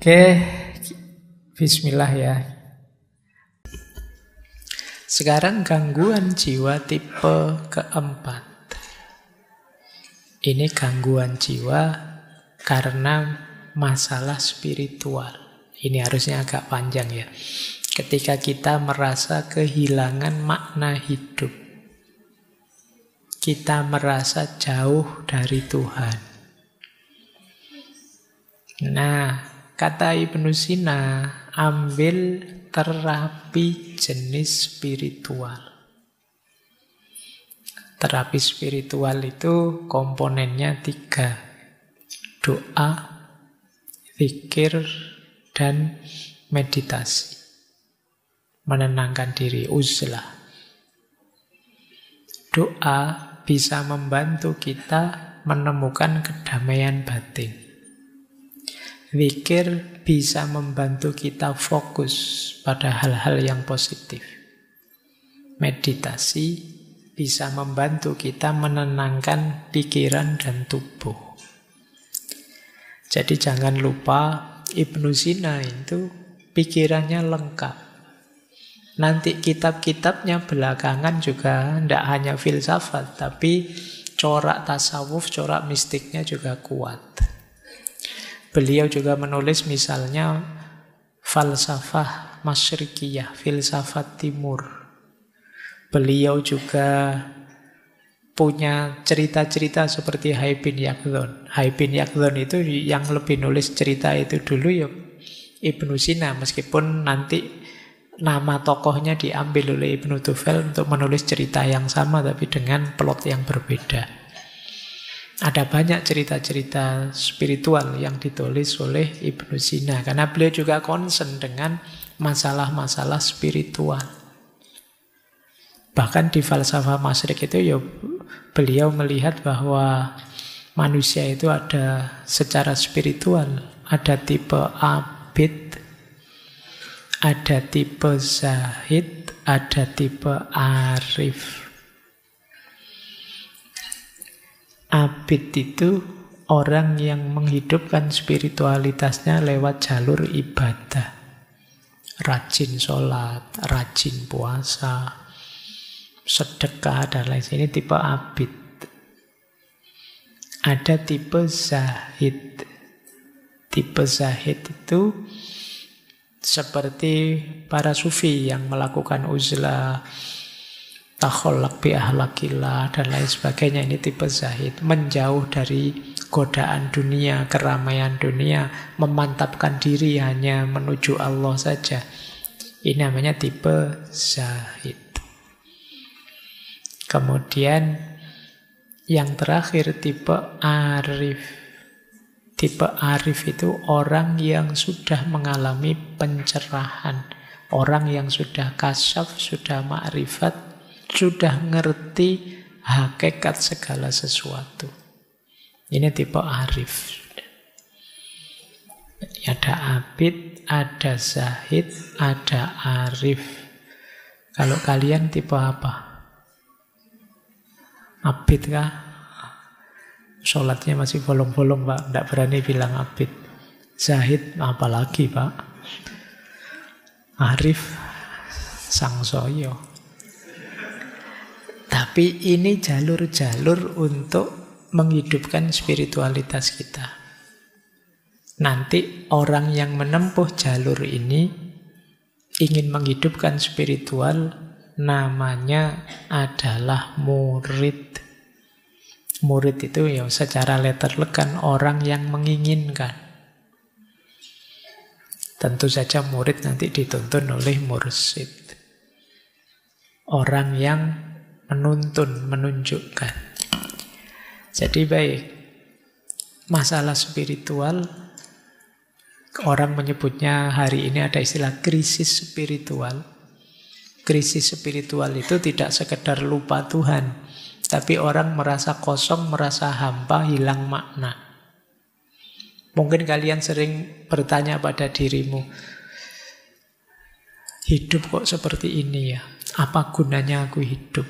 Oke, bismillah ya. Sekarang gangguan jiwa tipe keempat. Ini gangguan jiwa karena masalah spiritual. Ini harusnya agak panjang ya. Ketika kita merasa kehilangan makna hidup, kita merasa jauh dari Tuhan. Nah, kata Ibnu Sina, ambil terapi jenis spiritual. Terapi spiritual itu komponennya 3. Doa, zikir, dan meditasi. Menenangkan diri, uzlah. Doa bisa membantu kita menemukan kedamaian batin. Zikir bisa membantu kita fokus pada hal-hal yang positif. Meditasi bisa membantu kita menenangkan pikiran dan tubuh. Jadi jangan lupa Ibnu Sina itu pikirannya lengkap. Nanti kitab-kitabnya belakangan juga tidak hanya filsafat, tapi corak tasawuf, corak mistiknya juga kuat. Beliau juga menulis misalnya falsafah masyrikiyah, filsafat timur. Beliau juga punya cerita-cerita seperti Hai bin Yaqdhan. Hai bin Yaqdhan itu yang lebih nulis cerita itu dulu ya Ibnu Sina, meskipun nanti nama tokohnya diambil oleh Ibnu Tufel untuk menulis cerita yang sama tapi dengan plot yang berbeda. Ada banyak cerita-cerita spiritual yang ditulis oleh Ibnu Sina karena beliau juga concern dengan masalah-masalah spiritual. Bahkan di falsafah masyrik itu ya beliau melihat bahwa manusia itu ada secara spiritual, ada tipe abid, ada tipe zahid, ada tipe arif. Abid itu orang yang menghidupkan spiritualitasnya lewat jalur ibadah. Rajin sholat, rajin puasa, sedekah, dan lain sebagainya. Ini tipe abid. Ada tipe zahid. Tipe zahid itu seperti para sufi yang melakukan uzlah, takhollak bi ahlakillah, dan lain sebagainya. Ini tipe zahid. Menjauh dari godaan dunia, keramaian dunia, memantapkan diri hanya menuju Allah saja. Ini namanya tipe zahid. Kemudian yang terakhir tipe arif. Tipe arif itu orang yang sudah mengalami pencerahan. Orang yang sudah kasyaf, sudah ma'rifat, sudah ngerti hakikat segala sesuatu. Ini tipe arif. Ada abid, ada zahid, ada arif. Kalau kalian tipe apa? Abid kah? Sholatnya masih bolong-bolong Pak, tidak berani bilang abid. Zahid apalagi Pak. Arif sangsoyo. Tapi ini jalur-jalur untuk menghidupkan spiritualitas kita. Nanti orang yang menempuh jalur ini ingin menghidupkan spiritual, namanya adalah murid. Murid itu ya secara letterlek kan orang yang menginginkan. Tentu saja murid nanti dituntun oleh mursyid. Orang yang menuntun, menunjukkan. Jadi baik, masalah spiritual, orang menyebutnya hari ini ada istilah krisis spiritual. Krisis spiritual itu tidak sekedar lupa Tuhan, tapi orang merasa kosong, merasa hampa, hilang makna. Mungkin kalian sering bertanya pada dirimu, hidup kok seperti ini ya? Apa gunanya aku hidup?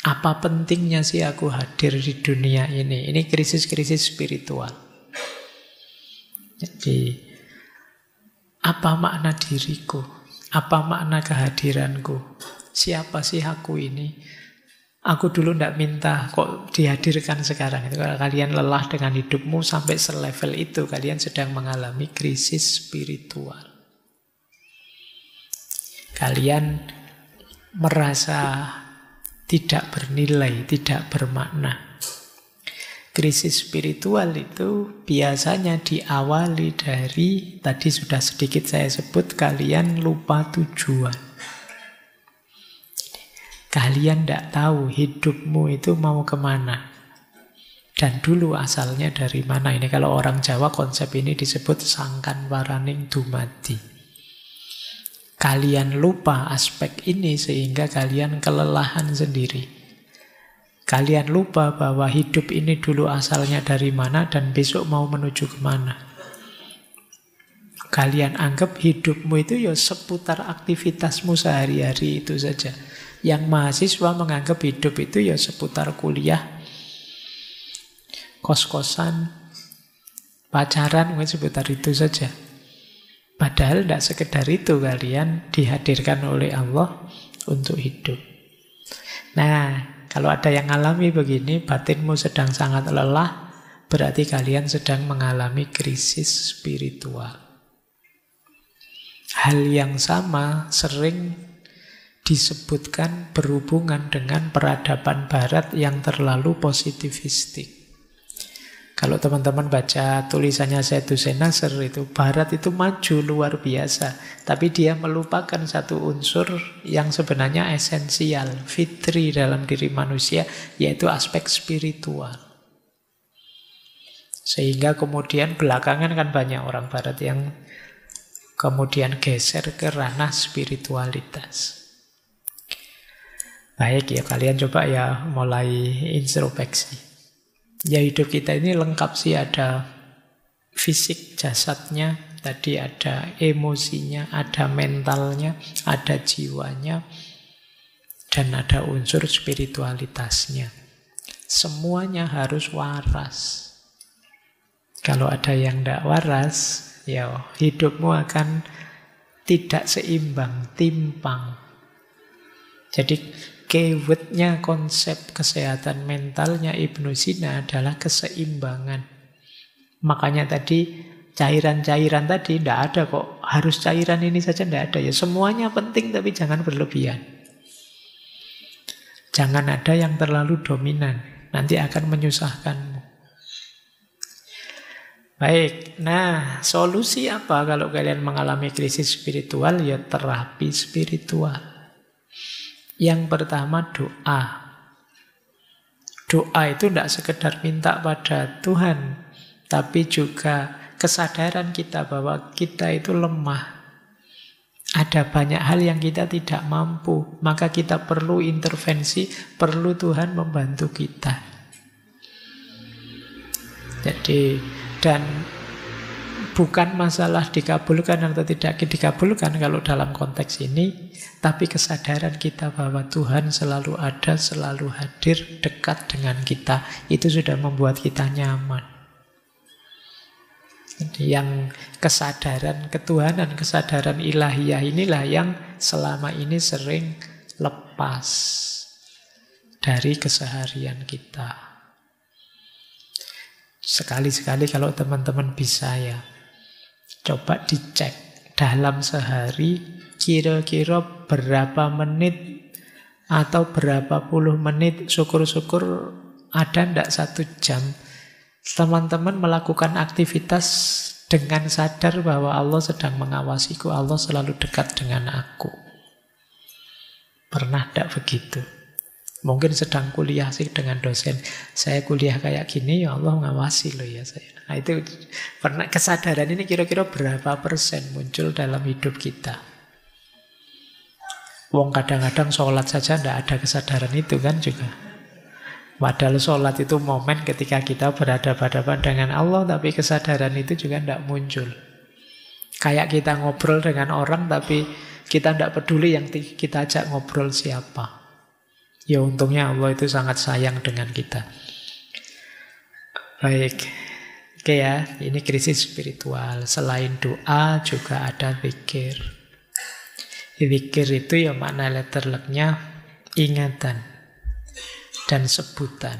Apa pentingnya sih aku hadir di dunia ini? Ini krisis-krisis spiritual. Jadi, apa makna diriku? Apa makna kehadiranku? Siapa sih aku ini? Aku dulu tidak minta kok dihadirkan sekarang. Itu kalau kalian lelah dengan hidupmu sampai selevel itu, kalian sedang mengalami krisis spiritual. Kalian merasa tidak bernilai, tidak bermakna. Krisis spiritual itu biasanya diawali dari, tadi sudah sedikit saya sebut, kalian lupa tujuan. Kalian tidak tahu hidupmu itu mau kemana. Dan dulu asalnya dari mana. Ini kalau orang Jawa konsep ini disebut sangkan paraning dumadi. Kalian lupa aspek ini sehingga kalian kelelahan sendiri. Kalian lupa bahwa hidup ini dulu asalnya dari mana dan besok mau menuju kemana. Kalian anggap hidupmu itu ya seputar aktivitasmu sehari-hari itu saja. Yang mahasiswa menganggap hidup itu ya seputar kuliah, kos-kosan, pacaran, mungkin seputar itu saja. Padahal tidak sekedar itu, kalian dihadirkan oleh Allah untuk hidup. Nah, kalau ada yang alami begini, batinmu sedang sangat lelah, berarti kalian sedang mengalami krisis spiritual. Hal yang sama sering disebutkan berhubungan dengan peradaban barat yang terlalu positivistik. Kalau teman-teman baca tulisannya Sayyid Nasr itu, barat itu maju luar biasa, tapi dia melupakan satu unsur yang sebenarnya esensial, fitri dalam diri manusia, yaitu aspek spiritual. Sehingga kemudian belakangan kan banyak orang barat yang kemudian geser ke ranah spiritualitas. Baik ya, kalian coba ya mulai introspeksi. Ya hidup kita ini lengkap sih, ada fisik jasadnya, tadi ada emosinya, ada mentalnya, ada jiwanya, dan ada unsur spiritualitasnya. Semuanya harus waras. Kalau ada yang tidak waras, ya hidupmu akan tidak seimbang, timpang. Jadi keywordnya konsep kesehatan mentalnya Ibnu Sina adalah keseimbangan. Makanya tadi cairan-cairan tadi tidak ada kok, harus cairan ini saja tidak ada. Ya semuanya penting tapi jangan berlebihan. Jangan ada yang terlalu dominan, nanti akan menyusahkanmu. Baik, nah solusi apa kalau kalian mengalami krisis spiritual? Ya terapi spiritual. Yang pertama doa. Doa itu tidak sekedar minta pada Tuhan, tapi juga kesadaran kita bahwa kita itu lemah. Ada banyak hal yang kita tidak mampu, maka kita perlu intervensi, perlu Tuhan membantu kita. Jadi, dan bukan masalah dikabulkan atau tidak dikabulkan kalau dalam konteks ini, tapi kesadaran kita bahwa Tuhan selalu ada, selalu hadir, dekat dengan kita, itu sudah membuat kita nyaman. Jadi yang kesadaran ketuhanan, kesadaran ilahiyah inilah yang selama ini sering lepas dari keseharian kita. Sekali-sekali kalau teman-teman bisa ya, coba dicek dalam sehari kira-kira berapa menit atau berapa puluh menit, syukur-syukur ada ndak 1 jam teman-teman melakukan aktivitas dengan sadar bahwa Allah sedang mengawasiku, Allah selalu dekat dengan aku. Pernah ndak begitu? Mungkin sedang kuliah sih dengan dosen, saya kuliah kayak gini, ya Allah ngawasi loh ya saya. Nah itu pernah, kesadaran ini kira-kira berapa persen muncul dalam hidup kita? Wong kadang-kadang sholat saja tidak ada kesadaran itu kan juga. Padahal sholat itu momen ketika kita berhadapan-hadapan dengan Allah, tapi kesadaran itu juga tidak muncul. Kayak kita ngobrol dengan orang, tapi kita tidak peduli yang kita ajak ngobrol siapa. Ya untungnya Allah itu sangat sayang dengan kita. Baik, Oke ya, ini krisis spiritual. Selain doa juga ada zikir. Zikir itu ya makna letterleknya ingatan dan sebutan.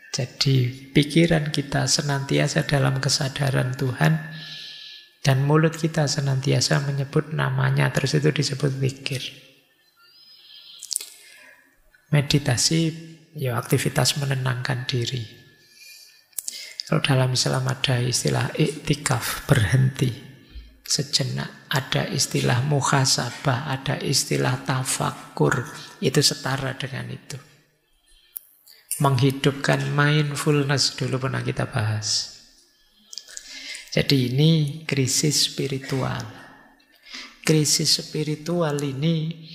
Jadi pikiran kita senantiasa dalam kesadaran Tuhan dan mulut kita senantiasa menyebut namanya, terus itu disebut zikir. Meditasi ya aktivitas menenangkan diri. Kalau dalam Islam ada istilah iktikaf, berhenti sejenak. Ada istilah muhasabah, ada istilah tafakur. Itu setara dengan itu. Menghidupkan mindfulness dulu pernah kita bahas. Jadi ini krisis spiritual. Krisis spiritual ini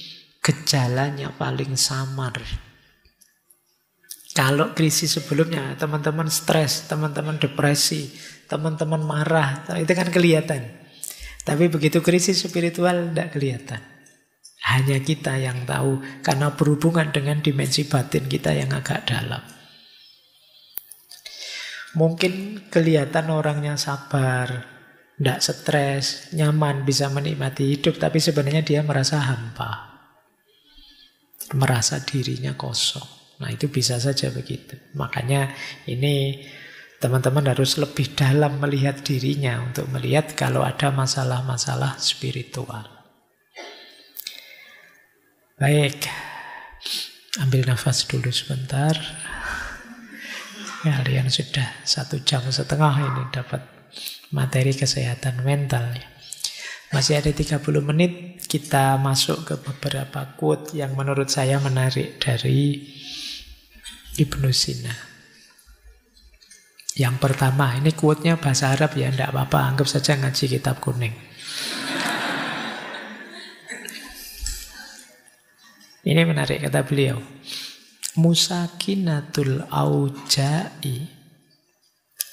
gejalanya paling samar. Kalau krisis sebelumnya, teman-teman stres, teman-teman depresi, teman-teman marah, itu kan kelihatan. Tapi begitu krisis spiritual, tidak kelihatan. Hanya kita yang tahu, karena berhubungan dengan dimensi batin kita yang agak dalam. Mungkin kelihatan orangnya sabar, tidak stres, nyaman, bisa menikmati hidup, tapi sebenarnya dia merasa hampa. Merasa dirinya kosong. Nah itu bisa saja begitu. Makanya ini teman-teman harus lebih dalam melihat dirinya untuk melihat kalau ada masalah-masalah spiritual. Baik, ambil nafas dulu sebentar. Kalian sudah 1,5 jam ini dapat materi kesehatan mental. Masih ada 30 menit, kita masuk ke beberapa quote yang menurut saya menarik dari Ibnu Sina. Yang pertama, ini quote-nya bahasa Arab ya, tidak apa-apa, anggap saja ngaji kitab kuning. Ini menarik, kata beliau. Musakinatul auja'i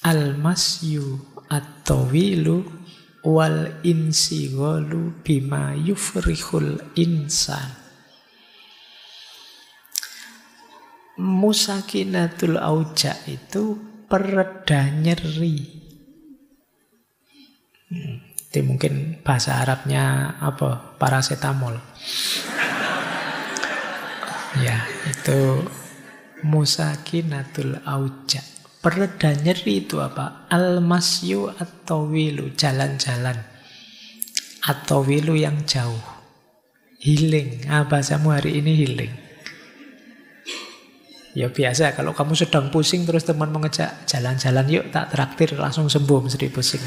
al-masyu at-tawilu wal insighalu bima yufrihul insan. Musakinatul auja' itu pereda nyeri. Itu mungkin bahasa Arabnya apa? Paracetamol. Ya, itu musakinatul auja. Pereda nyeri itu apa? Al-masyu at-tawilu, jalan-jalan. At-tawilu yang jauh. Healing. Bahasamu hari ini healing. Ya biasa, kalau kamu sedang pusing terus teman mengejak jalan-jalan yuk tak traktir, langsung sembuh mesti pusing.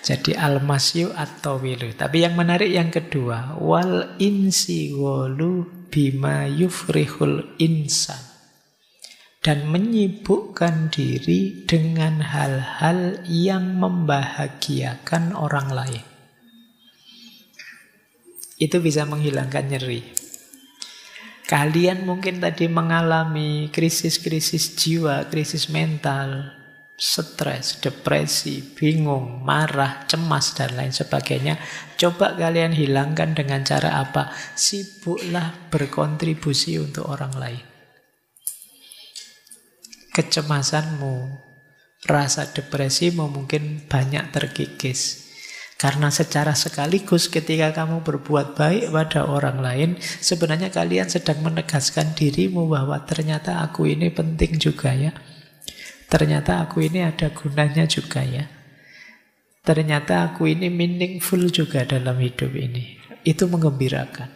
Jadi al-masyu at-tawilu. Tapi yang menarik yang kedua, wal insighalu bima yufrihul insan. Dan menyibukkan diri dengan hal-hal yang membahagiakan orang lain. Itu bisa menghilangkan nyeri. Kalian mungkin tadi mengalami krisis-krisis jiwa, krisis mental, stres, depresi, bingung, marah, cemas, dan lain sebagainya. Coba kalian hilangkan dengan cara apa? Sibuklah berkontribusi untuk orang lain. Kecemasanmu, rasa depresimu mungkin banyak terkikis. Karena secara sekaligus ketika kamu berbuat baik pada orang lain, sebenarnya kalian sedang menegaskan dirimu bahwa ternyata aku ini penting juga ya. Ternyata aku ini ada gunanya juga ya. Ternyata aku ini meaningful juga dalam hidup ini. Itu menggembirakan.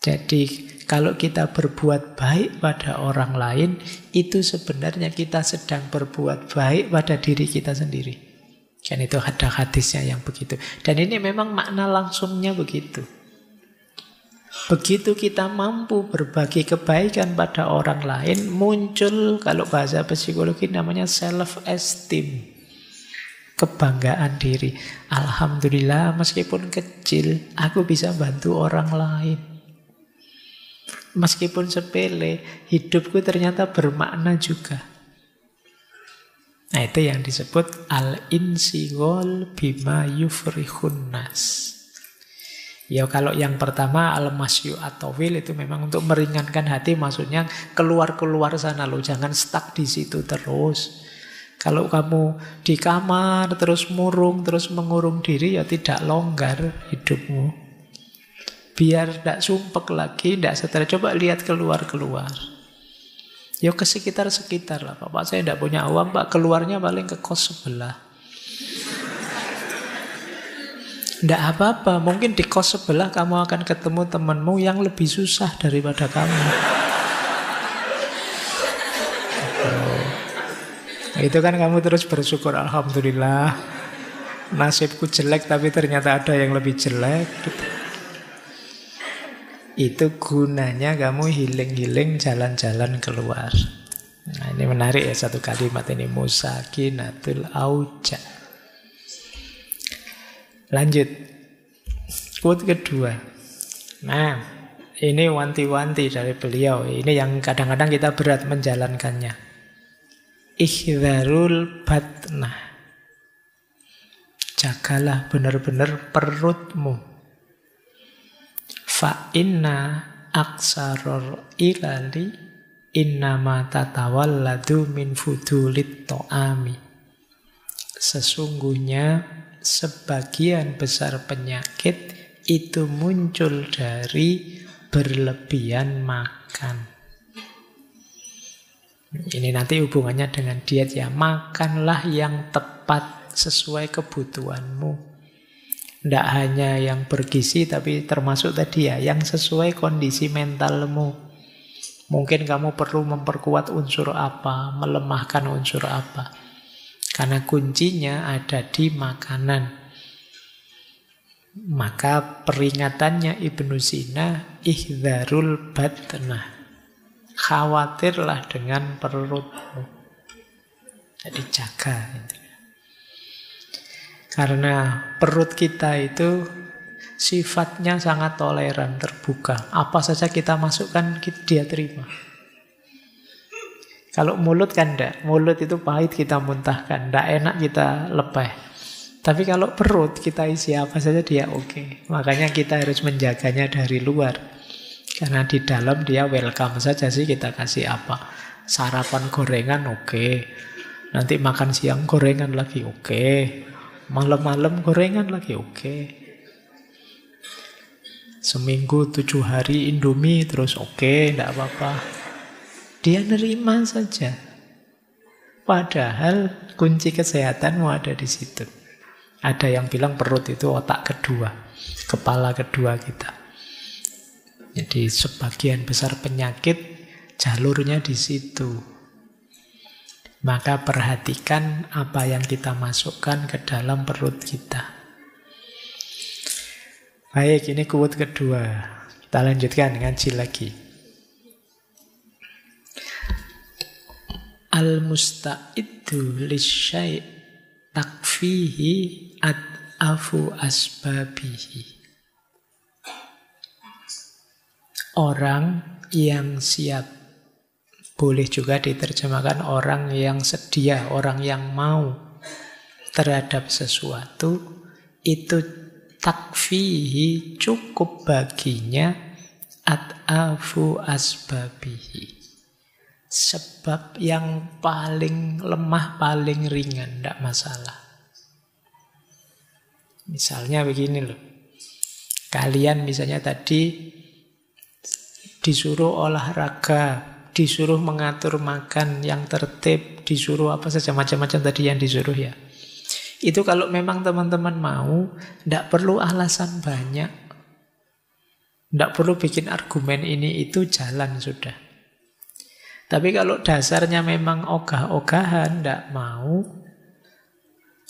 Jadi kalau kita berbuat baik pada orang lain, itu sebenarnya kita sedang berbuat baik pada diri kita sendiri. Kan itu ada hadisnya yang begitu. Dan ini memang makna langsungnya begitu. Begitu kita mampu berbagi kebaikan pada orang lain, muncul, kalau bahasa psikologi namanya self-esteem. Kebanggaan diri. Alhamdulillah meskipun kecil, aku bisa bantu orang lain. Meskipun sepele, hidupku ternyata bermakna juga. Nah itu yang disebut al-insighal bima yufrihun nas. Ya kalau yang pertama al-masyu atau wil itu memang untuk meringankan hati, maksudnya keluar-keluar sana loh, jangan stuck di situ terus. Kalau kamu di kamar terus murung, terus mengurung diri, ya tidak longgar hidupmu. Biar tidak sumpek lagi, tidak stres. Coba lihat keluar-keluar. Ya ke sekitar-sekitar lah. Pak, saya tidak punya uang, Pak. Keluarnya paling ke kos sebelah. Tidak apa-apa, mungkin di kos sebelah kamu akan ketemu temanmu yang lebih susah daripada kamu. Itu kan kamu terus bersyukur, alhamdulillah. Nasibku jelek tapi ternyata ada yang lebih jelek. Gitu. Itu gunanya kamu healing-healing jalan-jalan keluar. Nah, ini menarik ya satu kalimat ini, musakinatul auja. Lanjut, quote kedua. Nah, ini wanti-wanti dari beliau. Ini yang kadang-kadang kita berat menjalankannya. Ihdharul batnah. Jagalah benar-benar perutmu. Fa inna aksaror ilali innama tatawalladu min fudulit to'ami. Sesungguhnya sebagian besar penyakit itu muncul dari berlebihan makan. Ini nanti hubungannya dengan diet ya. Makanlah yang tepat sesuai kebutuhanmu. Tidak hanya yang bergizi, tapi termasuk tadi ya, yang sesuai kondisi mentalmu. Mungkin kamu perlu memperkuat unsur apa, melemahkan unsur apa. Karena kuncinya ada di makanan. Maka peringatannya Ibnu Sina, ihdharul batnah. Khawatirlah dengan perutmu. Jadi jaga. Karena perut kita itu sifatnya sangat toleran, terbuka. Apa saja kita masukkan, dia terima. Kalau mulut kan enggak. Mulut itu pahit kita muntahkan. Enggak enak kita lepeh. Tapi kalau perut kita isi apa saja dia oke. Makanya kita harus menjaganya dari luar. Karena di dalam dia welcome saja sih kita kasih apa. Sarapan gorengan oke. Nanti makan siang gorengan lagi oke. Malam-malam gorengan lagi oke. Seminggu 7 hari Indomie terus oke, enggak apa-apa. Dia nerima saja. Padahal kunci kesehatanmu ada di situ. Ada yang bilang perut itu otak kedua, kepala kedua kita. Jadi sebagian besar penyakit jalurnya di situ. Maka perhatikan apa yang kita masukkan ke dalam perut kita. Baik, ini quote kedua. Kita lanjutkan ngaji lagi. Al-musta'iddu lisyai' takfihi ad'afu asbabihi. Orang yang siap. Boleh juga diterjemahkan orang yang sedia, orang yang mau terhadap sesuatu. Itu takfihi, cukup baginya ad'afu asbabihi. Sebab yang paling lemah, paling ringan, tidak masalah. Misalnya begini loh. Kalian misalnya tadi disuruh olahraga, disuruh mengatur makan yang tertib, disuruh apa saja, macam-macam tadi yang disuruh ya. Itu kalau memang teman-teman mau, tidak perlu alasan banyak. Tidak perlu bikin argumen ini itu, jalan sudah. Tapi kalau dasarnya memang ogah-ogahan, tidak mau,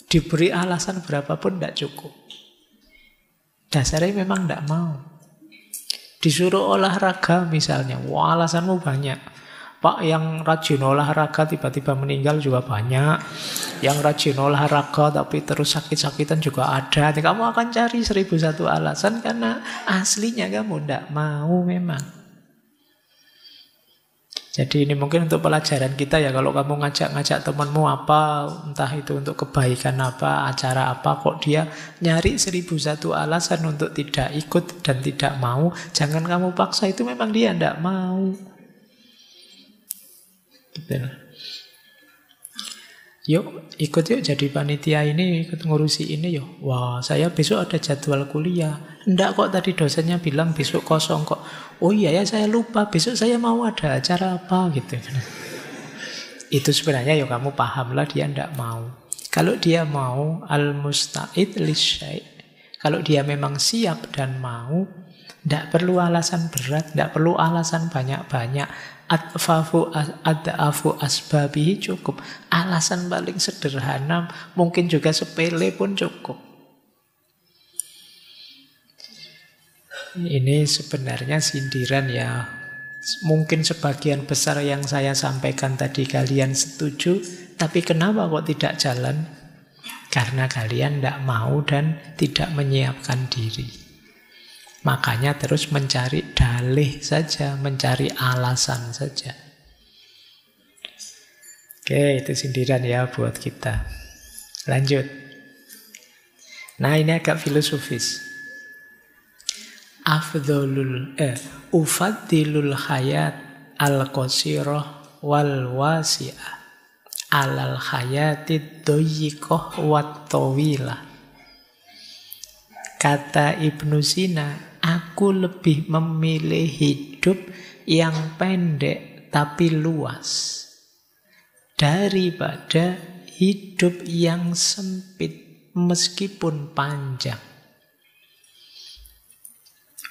diberi alasan berapapun tidak cukup. Dasarnya memang tidak mau. Disuruh olahraga misalnya, wah alasanmu banyak. Pak, yang rajin olahraga tiba-tiba meninggal juga banyak. Yang rajin olahraga tapi terus sakit-sakitan juga ada. Kamu akan cari 1001 alasan karena aslinya kamu tidak mau memang. Jadi ini mungkin untuk pelajaran kita ya, kalau kamu ngajak-ngajak temanmu apa, entah itu untuk kebaikan apa, acara apa, kok dia nyari 1001 alasan untuk tidak ikut dan tidak mau, jangan kamu paksa, itu memang dia tidak mau. Gitu. Yuk, ikut yuk jadi panitia ini, ikut ngurusi ini yuk. Wah, saya besok ada jadwal kuliah. Enggak kok, tadi dosennya bilang besok kosong kok. Oh iya ya, saya lupa, besok saya mau ada acara apa gitu. Itu sebenarnya yuk kamu pahamlah dia enggak mau. Kalau dia mau, al-musta'id lisyai'. Kalau dia memang siap dan mau, enggak perlu alasan berat, enggak perlu alasan banyak-banyak. Ad'afu asbabihi cukup. Alasan paling sederhana, mungkin juga sepele pun cukup. Ini sebenarnya sindiran ya. Mungkin sebagian besar yang saya sampaikan tadi kalian setuju, tapi kenapa kok tidak jalan? Karena kalian tidak mau dan tidak menyiapkan diri. Makanya terus mencari dalih saja, mencari alasan saja. Oke, itu sindiran ya buat kita. Lanjut. Nah, ini agak filosofis. Ufaddilul hayat al-qasirah wal wasi'ah alal hayatid doyikoh wat tawilah. Kata Ibnu Sina, aku lebih memilih hidup yang pendek tapi luas daripada hidup yang sempit meskipun panjang.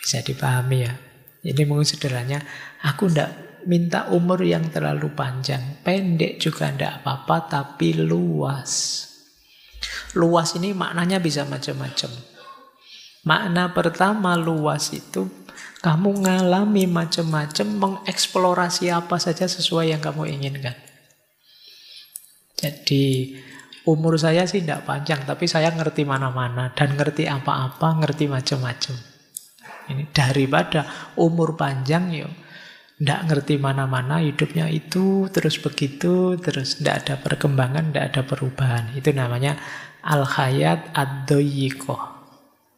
Bisa dipahami ya. Ini mungkin sederhananya, aku tidak minta umur yang terlalu panjang. Pendek juga tidak apa-apa, tapi luas. Luas ini maknanya bisa macam-macam. Makna pertama luas itu, kamu ngalami macam-macam, mengeksplorasi apa saja sesuai yang kamu inginkan. Jadi umur saya sih tidak panjang, tapi saya ngerti mana-mana dan ngerti apa-apa, ngerti macam-macam. Ini daripada umur panjang yuk, tidak ngerti mana-mana, hidupnya itu terus begitu, terus tidak ada perkembangan, tidak ada perubahan. Itu namanya al-hayat ad-doyikoh.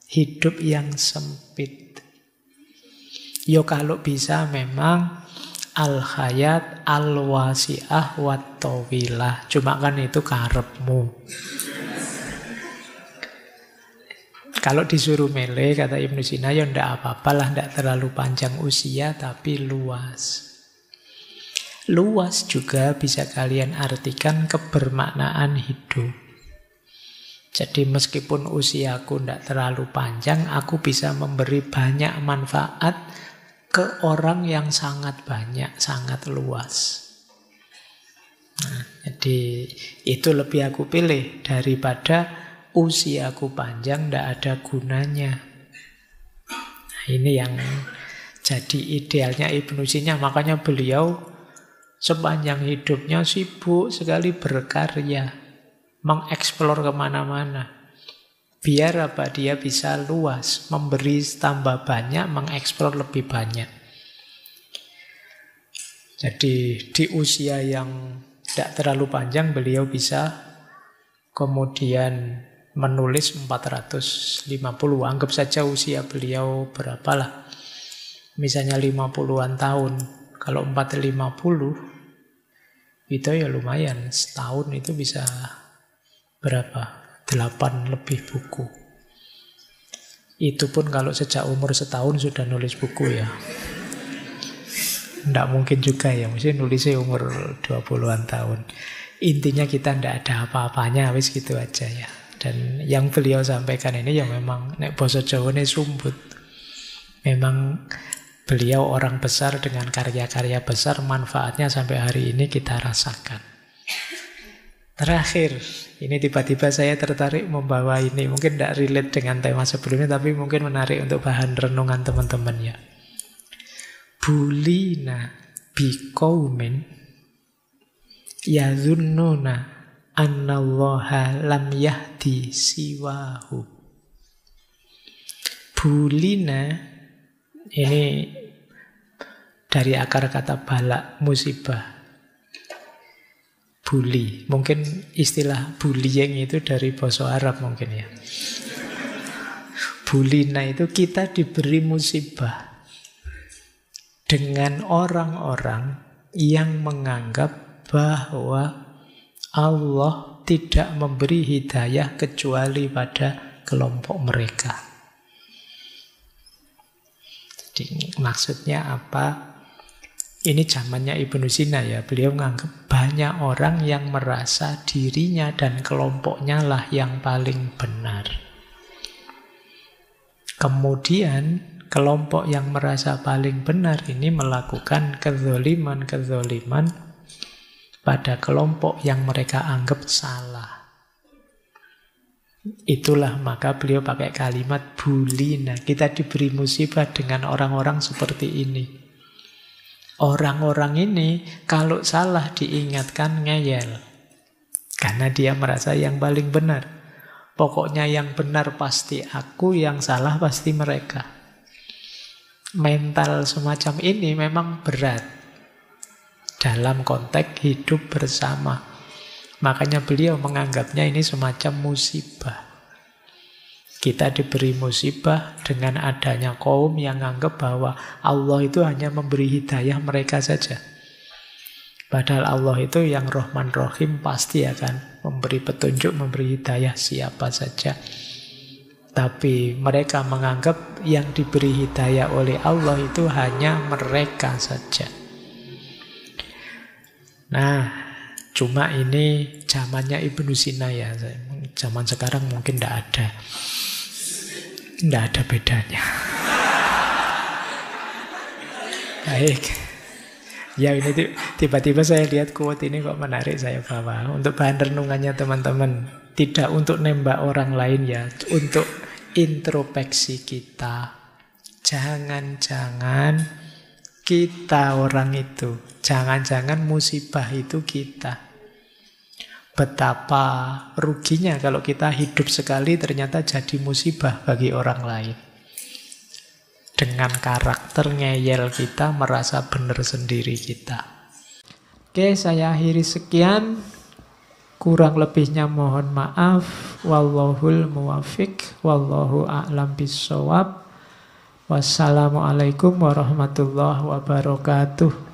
Hidup yang sempit. Yo kalau bisa memang al-hayat al-wasi'ah wat tawilah. Cuma kan itu karepmu. Kalau disuruh milih, kata Ibnu Sina, ya ndak apa-apalah, ndak terlalu panjang usia tapi luas. Luas juga bisa kalian artikan kebermaknaan hidup. Jadi meskipun usiaku tidak terlalu panjang, aku bisa memberi banyak manfaat ke orang yang sangat banyak, sangat luas. Nah, jadi itu lebih aku pilih daripada usiaku panjang tidak ada gunanya. Nah, ini yang jadi idealnya Ibnu Sina. Makanya beliau sepanjang hidupnya sibuk sekali berkarya, mengeksplor kemana-mana. Biar apa? Dia bisa luas, memberi tambah banyak, mengeksplor lebih banyak. Jadi di usia yang tidak terlalu panjang, beliau bisa kemudian menulis 450. Anggap saja usia beliau berapalah. Misalnya 50-an tahun. Kalau 450, itu ya lumayan. Setahun itu bisa berapa? 8 lebih buku. Itu pun kalau sejak umur setahun sudah nulis buku ya. Nggak mungkin juga ya, mesti nulisnya umur 20-an tahun. Intinya kita nggak ada apa-apanya, wis gitu aja ya. Dan yang beliau sampaikan ini ya memang nek basa Jawane sumbut. Memang beliau orang besar dengan karya-karya besar, manfaatnya sampai hari ini kita rasakan. Terakhir, ini tiba-tiba saya tertarik membawa ini. Mungkin tidak relate dengan tema sebelumnya, tapi mungkin menarik untuk bahan renungan teman-teman ya. Bulina biqaumin yadhunnuna annallaha lam yahdi siwahu. Bulina ini Dari akar kata bala, musibah. Bully. Mungkin istilah bullying itu dari bahasa Arab mungkin ya. Bulina itu kita diberi musibah dengan orang-orang yang menganggap bahwa Allah tidak memberi hidayah kecuali pada kelompok mereka. Jadi maksudnya apa? Ini zamannya Ibnu Sina ya. Beliau menganggap banyak orang yang merasa dirinya dan kelompoknya lah yang paling benar. Kemudian kelompok yang merasa paling benar ini melakukan kezoliman pada kelompok yang mereka anggap salah. Itulah maka beliau pakai kalimat bulina. Kita diberi musibah dengan orang-orang seperti ini. Orang-orang ini kalau salah diingatkan ngeyel. Karena dia merasa yang paling benar. Pokoknya yang benar pasti aku, yang salah pasti mereka. Mental semacam ini memang berat dalam konteks hidup bersama. Makanya beliau menganggapnya ini semacam musibah. Kita diberi musibah dengan adanya kaum yang anggap bahwa Allah itu hanya memberi hidayah mereka saja. Padahal Allah itu yang Rahman Rahim pasti akan memberi petunjuk, memberi hidayah siapa saja. Tapi mereka menganggap yang diberi hidayah oleh Allah itu hanya mereka saja. Nah, cuma ini zamannya Ibnu Sina ya. Zaman sekarang mungkin tidak ada. Tidak ada bedanya. Baik. Ya ini tiba-tiba saya lihat quote ini kok menarik, saya bawa. Untuk bahan renungannya teman-teman. Tidak untuk nembak orang lain ya. Untuk introspeksi kita. Jangan-jangan kita orang itu. Jangan-jangan musibah itu kita. Betapa ruginya kalau kita hidup sekali ternyata jadi musibah bagi orang lain. Dengan karakter ngeyel kita, merasa benar sendiri kita. Oke, saya akhiri sekian. Kurang lebihnya mohon maaf. Wallahul muwafiq. Wallahu a'lam bissawab. Wassalamualaikum warahmatullahi wabarakatuh.